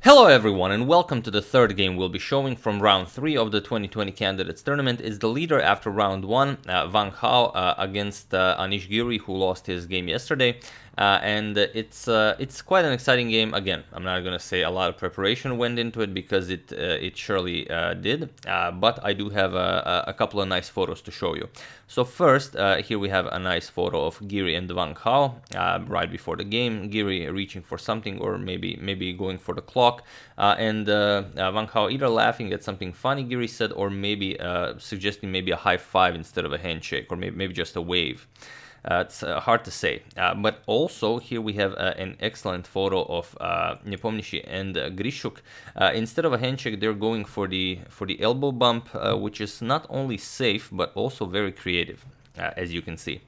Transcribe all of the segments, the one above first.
Hello everyone and welcome to the third game we'll be showing from round 3 of the 2020 Candidates Tournament. Is the leader after round 1, Wang Hao against Anish Giri, who lost his game yesterday. And it's quite an exciting game. Again, I'm not going to say a lot of preparation went into it because it surely did, but I do have a couple of nice photos to show you. So first, here we have a nice photo of Giri and Wang Hao right before the game. Giri reaching for something or maybe going for the clock, and Wang Hao either laughing at something funny Giri said, or maybe suggesting maybe a high five instead of a handshake, or maybe just a wave. It's hard to say, but also here we have an excellent photo of Nepomniachtchi and Grishuk. Instead of a handshake, they're going for the elbow bump, which is not only safe but also very creative, as you can see.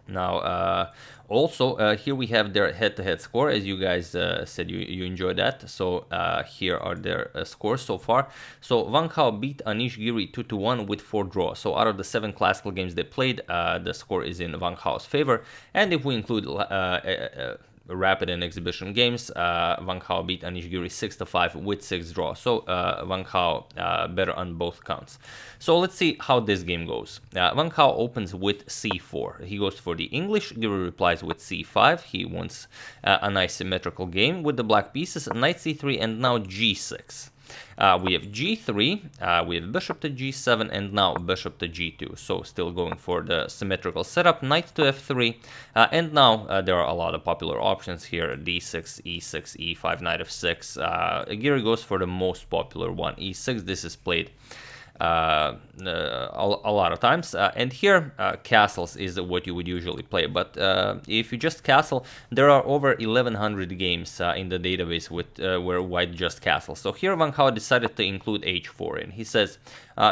Now, also here we have their head-to-head score, as you guys said you enjoyed that. So here are their scores so far. So Wang Hao beat Anish Giri 2-1 with 4 draws. So out of the 7 classical games they played, the score is in Wang Hao's favor. And if we include rapid and exhibition games, Wang Hao beat Anish Giri 6-5 with 6 draws. So Wang Hao better on both counts. So let's see how this game goes. Wang Hao opens with c4. He goes for the English. Giri replies with c5. He wants a nice symmetrical game with the black pieces. Knight c3 and now g6. We have g3, we have bishop to g7, and now bishop to g2. So still going for the symmetrical setup. Knight to f3, and now there are a lot of popular options here: d6, e6, e5, knight f6. Giri goes for the most popular one, e6. This is played a lot of times, and here castles is what you would usually play. But if you just castle, there are over 1100 games in the database with where white just castles. So here Wang Hao decided to include h4 in. He says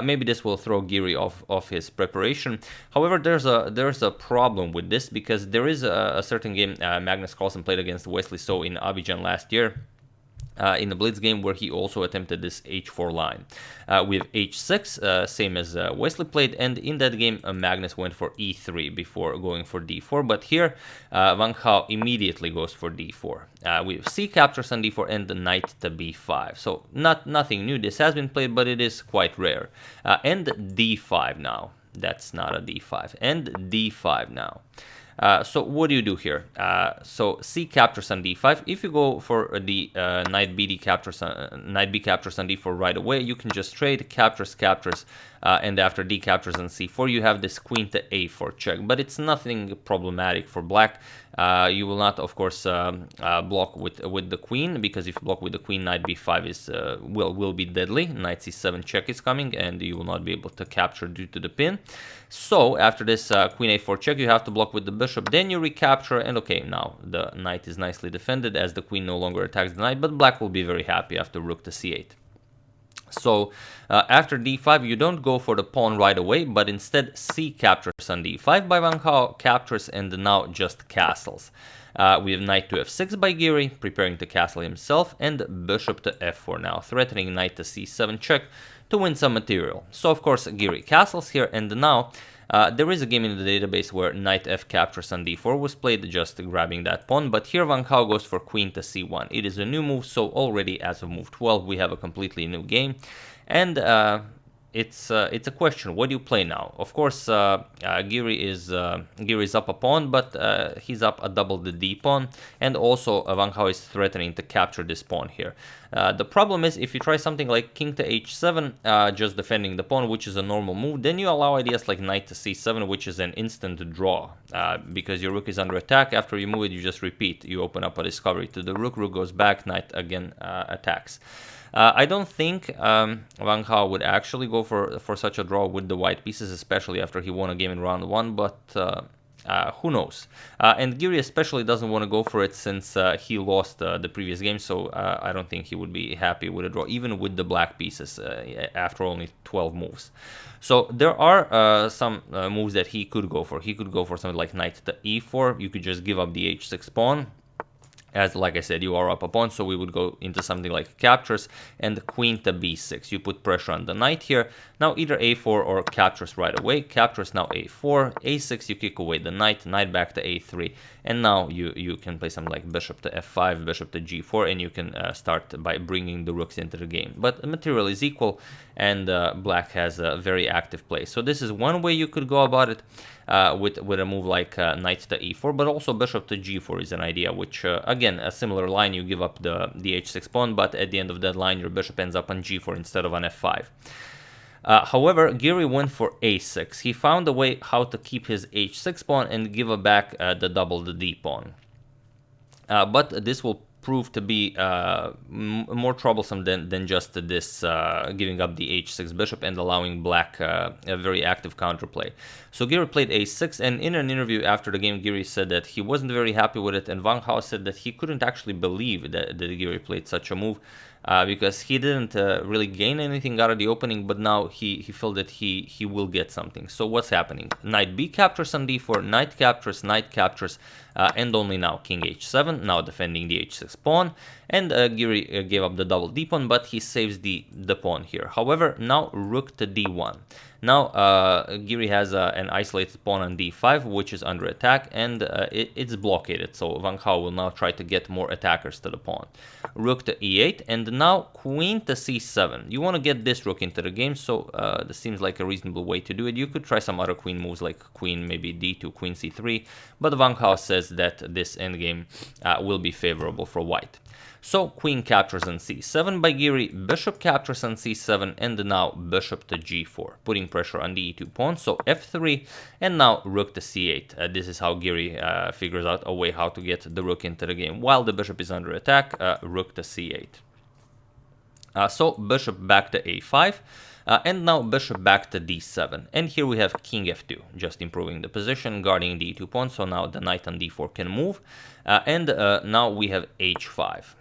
maybe this will throw Giri off his preparation. However, there's a problem with this, because there is a certain game Magnus Carlsen played against Wesley So in Abidjan last year, in the Blitz game, where he also attempted this h4 line. We have h6, same as Wesley played, and in that game Magnus went for e3 before going for d4, but here Wang Hao immediately goes for d4. We have c captures on d4 and the knight to b5. So nothing new, this has been played, but it is quite rare. And d5 now. That's not a d5. And d5 now. So what do you do here? So c captures on d5. If you go for the knight b captures on d4 right away, you can just trade captures, and after d captures on c4, you have this queen to a4 check. But it's nothing problematic for black. You will not, of course, block with the queen, because if you block with the queen, knight b5 is will be deadly. Knight c7 check is coming, and you will not be able to capture due to the pin. So after this queen a4 check, you have to block with the bishop. Then you recapture, and okay, now the knight is nicely defended as the queen no longer attacks the knight. But black will be very happy after rook to c8. So after d5, you don't go for the pawn right away, but instead c captures on d5 by Wang Hao, captures, and now just castles. We have knight to f6 by Giri, preparing to castle himself, and bishop to f4 now, threatening knight to c7 check to win some material. So of course Giri castles here, and now there is a game in the database where knight f captures on d4 was played, just grabbing that pawn, but here Wang Hao goes for queen to c1. It is a new move, so already as of move 12 we have a completely new game, and it's a question, what do you play now? Of course, Giri is up a pawn, but he's up a double the d pawn, and also Wang Hao is threatening to capture this pawn here. The problem is, if you try something like king to h7, just defending the pawn, which is a normal move, then you allow ideas like knight to c7, which is an instant draw, because your rook is under attack. After you move it, you just repeat. You open up a discovery to the rook, rook goes back, knight again attacks. I don't think Wang Hao would actually go for such a draw with the white pieces, especially after he won a game in round 1, but who knows? And Giri especially doesn't want to go for it, since he lost the previous game, so I don't think he would be happy with a draw, even with the black pieces, after only 12 moves. So there are some moves that he could go for. He could go for something like knight to e4. You could just give up the h6 pawn, as, like I said, you are up a pawn, so we would go into something like captures and queen to b6. You put pressure on the knight here. Now either a4 or captures right away. Captures now a4, a6, you kick away the knight, knight back to a3, and now you can play something like bishop to f5, bishop to g4, and you can start by bringing the rooks into the game. But the material is equal, and black has a very active play. So this is one way you could go about it. With a move like knight to e4, but also bishop to g4 is an idea, which again, a similar line, you give up the h6 pawn, but at the end of that line your bishop ends up on g4 instead of on f5. However, Giri went for a6. He found a way how to keep his h6 pawn and give back the double the d pawn. But this will prove to be more troublesome than just this giving up the h6 bishop and allowing black a very active counterplay. So Giri played a6, and in an interview after the game, Giri said that he wasn't very happy with it, and Wang Hao said that he couldn't actually believe that Giri played such a move. Because he didn't really gain anything out of the opening, but now he felt that he will get something. So what's happening? Knight b captures on d4, knight captures, and only now king h7, now defending the h6 pawn, and Giri gave up the double d pawn, but he saves the pawn here. However, now rook to d1. Now Giri has an isolated pawn on d5, which is under attack, and it's blockaded, so Wang Hao will now try to get more attackers to the pawn. Rook to e8, and now queen to c7. You want to get this rook into the game, so this seems like a reasonable way to do it. You could try some other queen moves like queen maybe d2, queen c3, but Wang Hao says that this endgame will be favorable for white. So queen captures on c7 by Giri, bishop captures on c7, and now bishop to g4, putting pressure on the e2 pawn, so f3, and now rook to c8. This is how Giri figures out a way how to get the rook into the game. While the bishop is under attack, rook to c8. So bishop back to a5, and now bishop back to d7. And here we have king f2, just improving the position, guarding the e2 pawn, so now the knight on d4 can move. And now we have h5.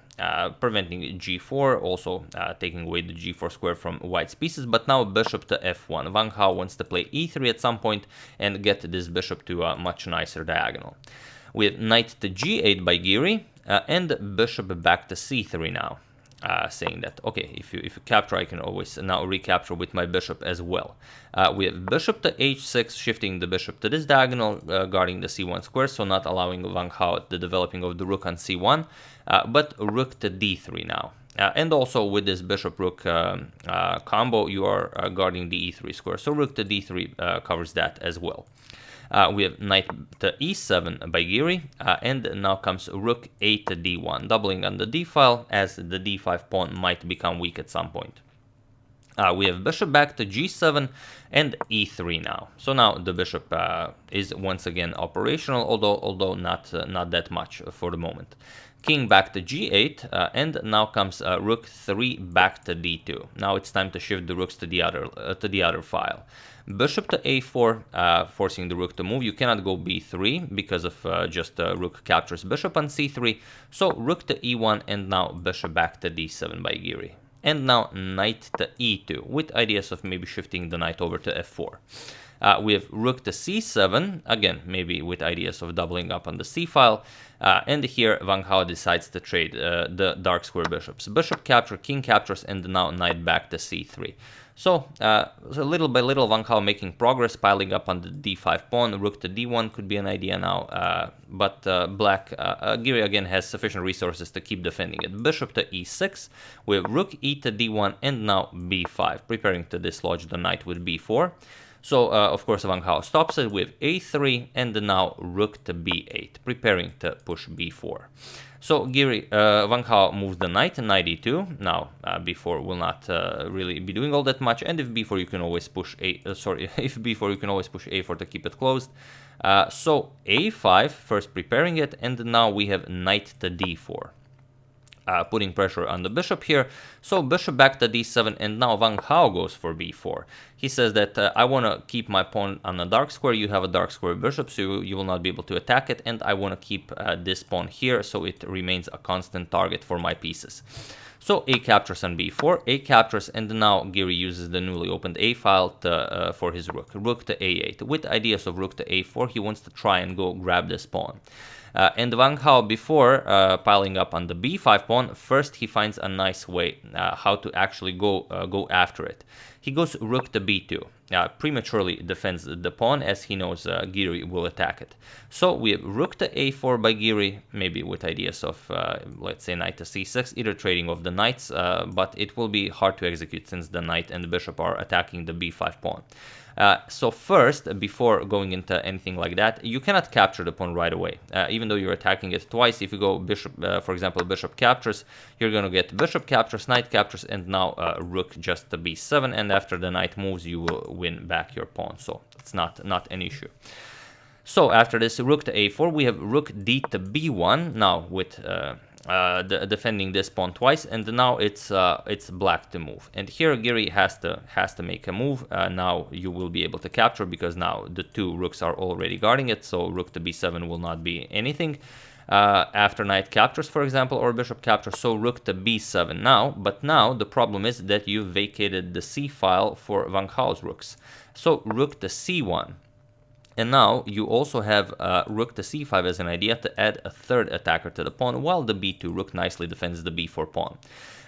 Preventing g4, also taking away the g4 square from white's pieces, but now bishop to f1. Wang Hao wants to play e3 at some point and get this bishop to a much nicer diagonal. We have knight to g8 by Giri, and bishop back to c3 now. Saying that, okay, if you capture, I can always now recapture with my bishop as well. We have bishop to h6, shifting the bishop to this diagonal, guarding the c1 square, so not allowing Wang Hao the developing of the rook on c1, but rook to d3 now. And also with this bishop-rook combo, you are guarding the e3 square, so rook to d3 covers that as well. We have knight to e7 by Giri, and now comes rook a to d1, doubling on the d file, as the d5 pawn might become weak at some point. We have bishop back to g7 and e3 now. So now the bishop is once again operational, although not that much for the moment. King back to g8, and now comes rook 3 back to d2. Now it's time to shift the rooks to the other file. Bishop to a4, forcing the rook to move. You cannot go b3 because of just rook captures bishop on c3. So rook to e1, and now bishop back to d7 by Giri. And now knight to e2, with ideas of maybe shifting the knight over to f4. We have rook to c7, again, maybe with ideas of doubling up on the c file. And here Wang Hao decides to trade the dark square bishops. Bishop capture, king captures, and now knight back to c3. So little by little, Wang Hao making progress, piling up on the d5 pawn. Rook to d1 could be an idea now, but black, Giri again has sufficient resources to keep defending it. Bishop to e6, we have rook e to d1, and now b5, preparing to dislodge the knight with b4. So, of course, Wang Hao stops it with a3, and now rook to b8, preparing to push b4. So, Wang Hao moves the knight, knight e2. Now, b4 will not really be doing all that much, and if b4, you can always push if b4, you can always push a4 to keep it closed. So, a5, first preparing it, and now we have knight to d4. Putting pressure on the bishop here. So bishop back to d7, and now Wang Hao goes for b4. He says that I want to keep my pawn on a dark square. You have a dark square bishop, so you will not be able to attack it, and I want to keep this pawn here so it remains a constant target for my pieces. So a captures on b4, a captures, and now Giri uses the newly opened a file for his rook. Rook to a8. With ideas of rook to a4, he wants to try and go grab this pawn. And Wang Hao, before piling up on the b5 pawn, first he finds a nice way how to actually go after it. He goes rook to b2, prematurely defends the pawn as he knows Giri will attack it. So we have rook to a4 by Giri, maybe with ideas of, let's say, knight to c6, either trading of the knights, but it will be hard to execute since the knight and the bishop are attacking the b5 pawn. So first, before going into anything like that, you cannot capture the pawn right away. Even though you're attacking it twice, if you go bishop, for example, bishop captures, you're going to get bishop captures, knight captures, and now rook just to b7, and after the knight moves, you will win back your pawn. So it's not an issue. So after this rook to a4, we have rook d to b1, now with defending this pawn twice, and now it's black to move. And here Giri has to make a move. Now you will be able to capture because now the two rooks are already guarding it, so rook to b7 will not be anything after knight captures, for example, or bishop captures. So rook to b7 now, but now the problem is that you vacated the c file for Wang Hao's rooks. So rook to c1. And now you also have rook to c5 as an idea to add a third attacker to the pawn, while the b2 rook nicely defends the b4 pawn.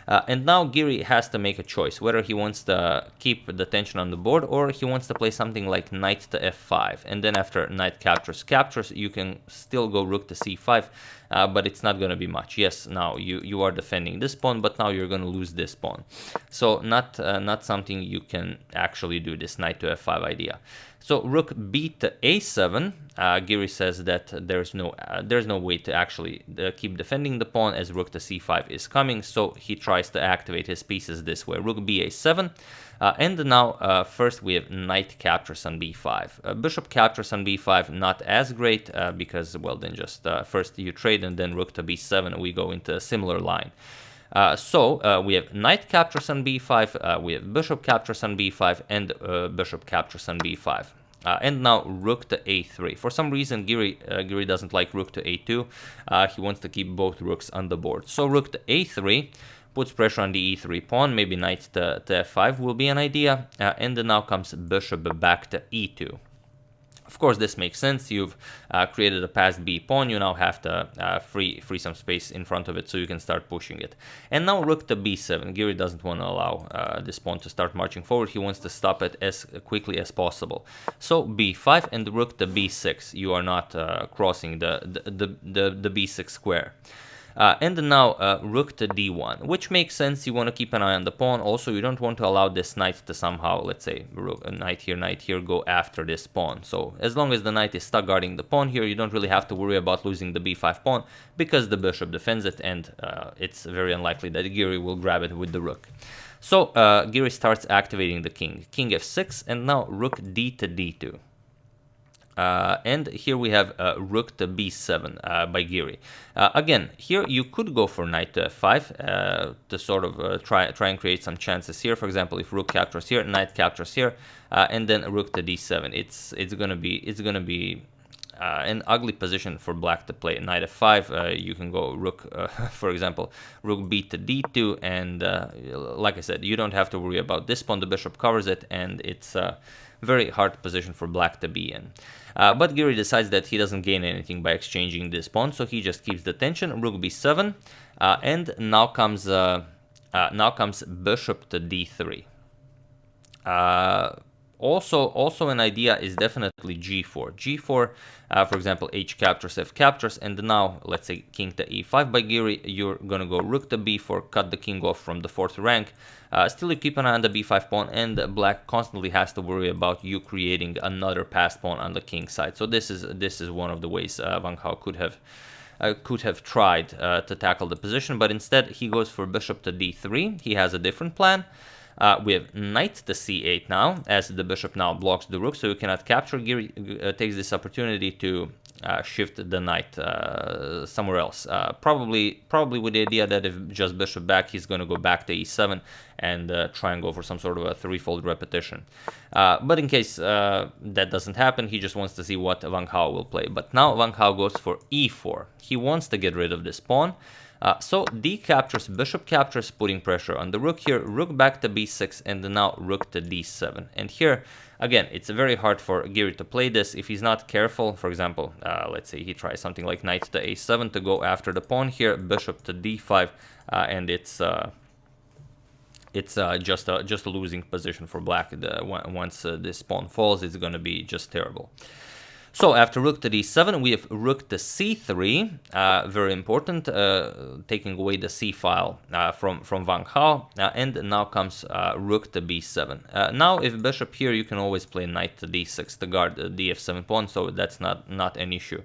And now Giri has to make a choice, whether he wants to keep the tension on the board or he wants to play something like knight to f5. And then after knight captures, you can still go rook to c5, but it's not going to be much. Yes, now you are defending this pawn, but now you're going to lose this pawn. So not something you can actually do, this knight to f5 idea. So rook b to a7, Giri says that there's no way to actually keep defending the pawn as rook to c5 is coming, so he tries to activate his pieces this way. Rook b a7, and now first we have knight captures on b5. Bishop captures on b5, not as great because, well, then just first you trade and then rook to b7 and we go into a similar line. So we have knight captures on b5, we have bishop captures on b5, and bishop captures on b5. And now rook to a3. For some reason, Giri doesn't like rook to a2. He wants to keep both rooks on the board. So rook to a3 puts pressure on the e3 pawn. Maybe knight to f5 will be an idea. And then now comes bishop back to e2. Of course, this makes sense. You've created a passed b pawn. You now have to free some space in front of it so you can start pushing it. And now rook to b7. Giri doesn't want to allow this pawn to start marching forward. He wants to stop it as quickly as possible. So b5 and rook to b6. You are not crossing the b6 square. And now rook to d1, which makes sense. You want to keep an eye on the pawn. Also, you don't want to allow this knight to somehow, let's say, knight here, go after this pawn. So as long as the knight is stuck guarding the pawn here, you don't really have to worry about losing the b5 pawn because the bishop defends it, and it's very unlikely that Giri will grab it with the rook. So Giri starts activating the king f6, and now rook d to d2. And here we have rook to b7 by Giri. Again, here you could go for knight to f5 to sort of try and create some chances here. For example, if rook captures here, knight captures here, and then rook to d7. It's gonna be an ugly position for black to play. Knight f5. You can go rook, for example, rook b to d2, and like I said, you don't have to worry about this pawn. The bishop covers it, and it's a very hard position for black to be in. But Giri decides that he doesn't gain anything by exchanging this pawn, so he just keeps the tension. Rook b7, and now comes bishop to d3. Also an idea is definitely g4. G4, for example, h captures, f captures, and now let's say king to e5 by Giri. You're gonna go rook to b4, cut the king off from the 4th rank. Still, you keep an eye on the b5 pawn, and black constantly has to worry about you creating another passed pawn on the king side. So this is one of the ways Wang Hao could have tried to tackle the position, but instead he goes for bishop to d3. He has a different plan. We have knight to c8 now, as the bishop now blocks the rook, so you cannot capture. Giri takes this opportunity to shift the knight somewhere else. Probably with the idea that if just bishop back, he's going to go back to e7 and try and go for some sort of a threefold repetition. But in case that doesn't happen, he just wants to see what Wang Hao will play. But now Wang Hao goes for e4. He wants to get rid of this pawn. So d captures, bishop captures, putting pressure on the rook here, rook back to b6, and now rook to d7. And here, again, it's very hard for Giri to play this if he's not careful. For example, let's say he tries something like knight to a7 to go after the pawn here, bishop to d5, and it's just a losing position for black. Once this pawn falls, it's going to be just terrible. So after rook to d7, we have rook to c3, very important, taking away the c file from Wang Hao, and now comes rook to b7. Now, if bishop here, you can always play knight to d6 to guard the f7 pawn, so that's not an issue.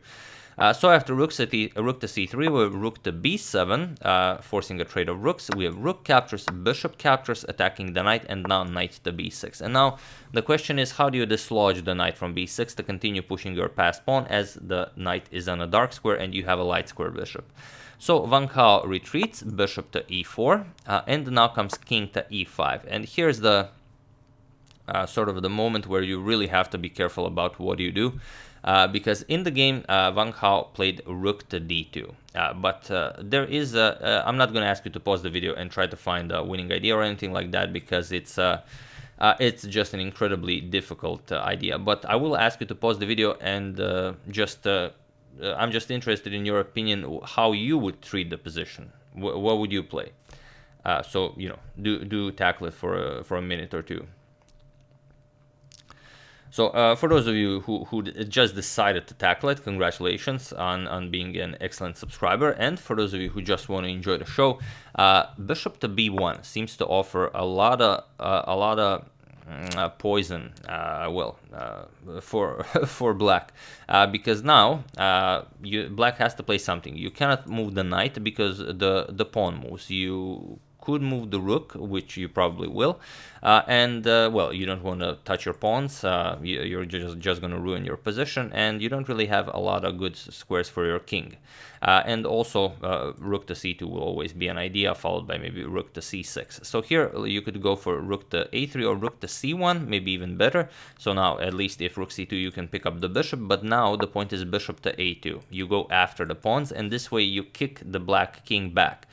So after rook to c3, we have rook to b7, forcing a trade of rooks. We have rook captures, bishop captures, attacking the knight, and now knight to b6. And now the question is, how do you dislodge the knight from b6 to continue pushing your passed pawn, as the knight is on a dark square and you have a light square bishop? So Wang Hao retreats, bishop to e4, and now comes king to e5. And here's the sort of the moment where you really have to be careful about what you do. Because in the game, Wang Hao played rook to d2. But there is I'm not going to ask you to pause the video and try to find a winning idea or anything like that, because it's just an incredibly difficult idea. But I will ask you to pause the video and I'm just interested in your opinion, how you would treat the position. What would you play? So, you know, do tackle it for a minute or two. So for those of you who just decided to tackle it, congratulations on being an excellent subscriber. And for those of you who just want to enjoy the show, bishop to b1 seems to offer a lot of poison, for black, because now black has to play something. You cannot move the knight because the pawn moves. You could move the rook, which you probably will, and well, you don't want to touch your pawns. You're just going to ruin your position, and you don't really have a lot of good squares for your king. And also, rook to c2 will always be an idea, followed by maybe rook to c6. So here you could go for rook to a3 or rook to c1, maybe even better. So now, at least if rook c2, you can pick up the bishop, but now the point is bishop to a2. You go after the pawns, and this way you kick the black king back.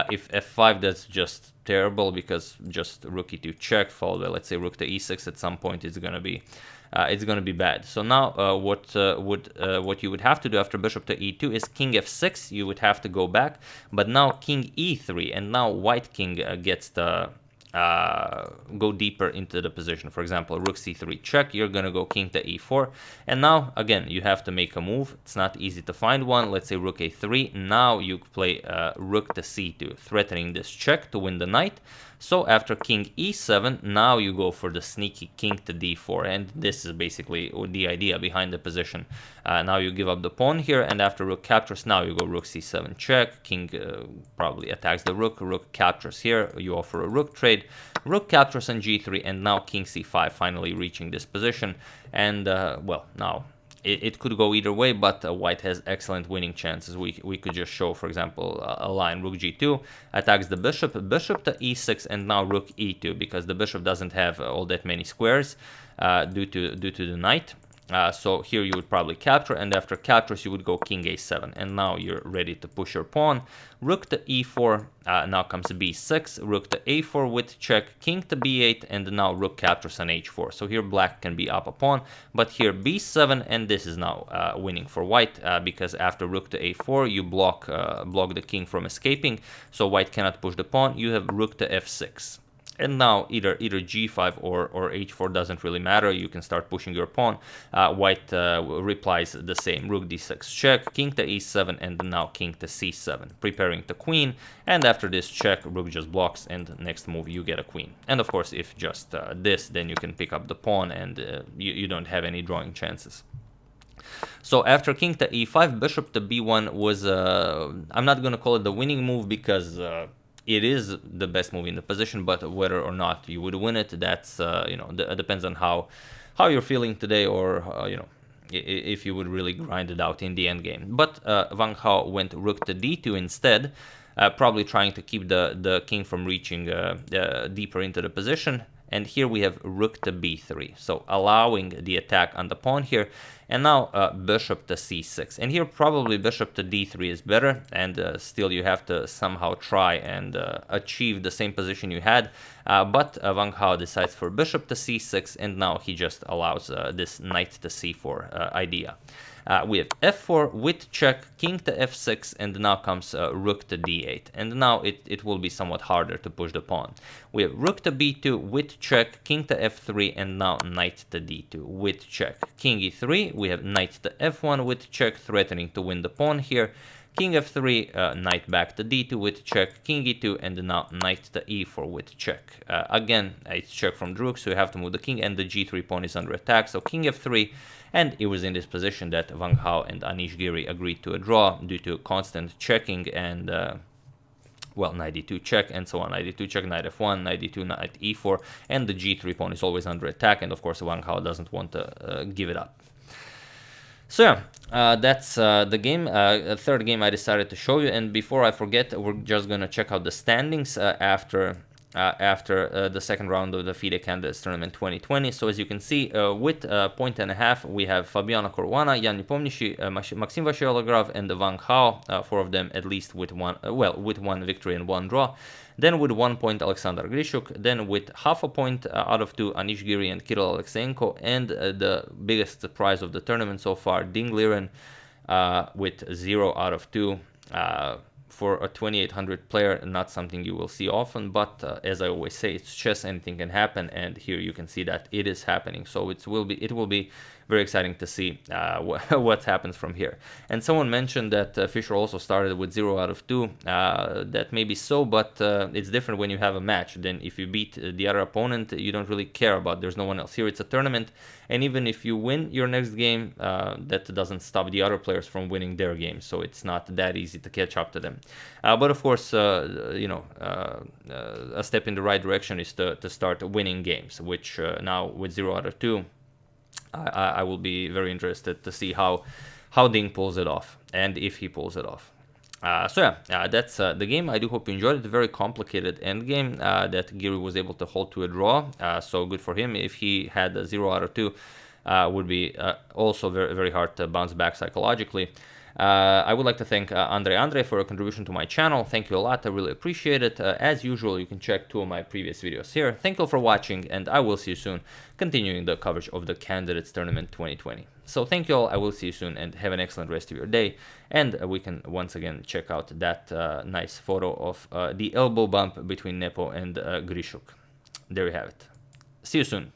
If f5, that's just terrible, because just rook e2 check, followed by, let's say, rook to e6, at some point it's gonna be bad. So now what you would have to do after bishop to e2 is king f6. You would have to go back, but now king e3, and now white king gets the go deeper into the position. For example, rook c3 check, you're gonna go king to e4, and now again you have to make a move. It's not easy to find one. Let's say rook a3. Now you play rook to c2, threatening this check to win the knight. So after king e7, now you go for the sneaky king to d4, and this is basically the idea behind the position. Now you give up the pawn here, and after rook captures, now you go rook c7 check, king probably attacks the rook, rook captures here, you offer a rook trade, rook captures on g3, and now king c5, finally reaching this position. And well, now it could go either way, but white has excellent winning chances. We could just show, for example, a line rook g2 attacks the bishop to e6, and now rook e2, because the bishop doesn't have all that many squares due to the knight. So here you would probably capture, and after captures you would go king a7, and now you're ready to push your pawn. Rook to e4, now comes b6, rook to a4 with check, king to b8, and now rook captures on h4. So here black can be up a pawn, but here b7, and this is now winning for white, because after rook to a4 you block the king from escaping, so white cannot push the pawn. You have rook to f6. And now either g5 or h4 doesn't really matter. You can start pushing your pawn. White replies the same. Rook d6 check, king to e7, and now king to c7, preparing the queen. And after this check, rook just blocks, and next move you get a queen. And of course, if just this, then you can pick up the pawn, and you don't have any drawing chances. So after king to e5, bishop to b1 was, I'm not going to call it the winning move, because it is the best move in the position, but whether or not you would win it, that's you know, depends on how you're feeling today, or you know, if you would really grind it out in the end game. But Wang Hao went rook to d2 instead, probably trying to keep the king from reaching deeper into the position. and here we have rook to b3, so allowing the attack on the pawn here. And now bishop to c6, and here probably bishop to d3 is better, and still you have to somehow try and achieve the same position you had, but Wang Hao decides for bishop to c6, and now he just allows this knight to c4 idea. We have f4 with check, king to f6, and now comes rook to d8. And now it will be somewhat harder to push the pawn. We have rook to b2 with check, king to f3, and now knight to d2 with check. King e3, we have knight to f1 with check, threatening to win the pawn here. King f3, knight back to d2 with check, king e2, and now knight to e4 with check. Again, it's check from the rook, so you have to move the king, and the g3 pawn is under attack, so king f3, and it was in this position that Wang Hao and Anish Giri agreed to a draw due to constant checking and, well, knight d2 check, and so on, knight d2 check, knight f1, knight d2, knight e4, and the g3 pawn is always under attack, and of course Wang Hao doesn't want to give it up. So yeah, that's the game. Third game I decided to show you, and before I forget, we're just gonna check out the standings after the second round of the FIDE Candidates Tournament 2020. So as you can see, with a point and a half, we have Fabiano Caruana, Jan Nepomniachtchi, Maxim Vachier-Lagrave, and Wang Hao. Four of them at least with one victory and one draw. Then with 1 point, Alexander Grishuk. Then with half a point out of 2, Anish Giri and Kirill Alexeyenko. And the biggest surprise of the tournament so far, Ding Liren with 0 out of 2. For a 2800 player, not something you will see often, but as I always say, it's chess, anything can happen, and here you can see that it is happening. So it will be very exciting to see what happens from here. And someone mentioned that Fischer also started with 0 out of 2. That may be so, but it's different when you have a match. Then if you beat the other opponent, you don't really care about. There's no one else. Here it's a tournament, and even if you win your next game, that doesn't stop the other players from winning their games. So it's not that easy to catch up to them. But of course, you know, a step in the right direction is to start winning games, which now with 0 out of 2, I will be very interested to see how Ding pulls it off, and if he pulls it off. So yeah, that's the game. I do hope you enjoyed it. A very complicated endgame that Giri was able to hold to a draw. So good for him. If he had a 0 out of 2, would be also very, very hard to bounce back psychologically. I would like to thank Andre for a contribution to my channel. Thank you a lot. I really appreciate it. As usual, you can check 2 of my previous videos here. Thank you all for watching, and I will see you soon, continuing the coverage of the Candidates Tournament 2020. So thank you all. I will see you soon, and have an excellent rest of your day. And we can once again check out that nice photo of the elbow bump between Nepo and Grishuk. There you have it. See you soon.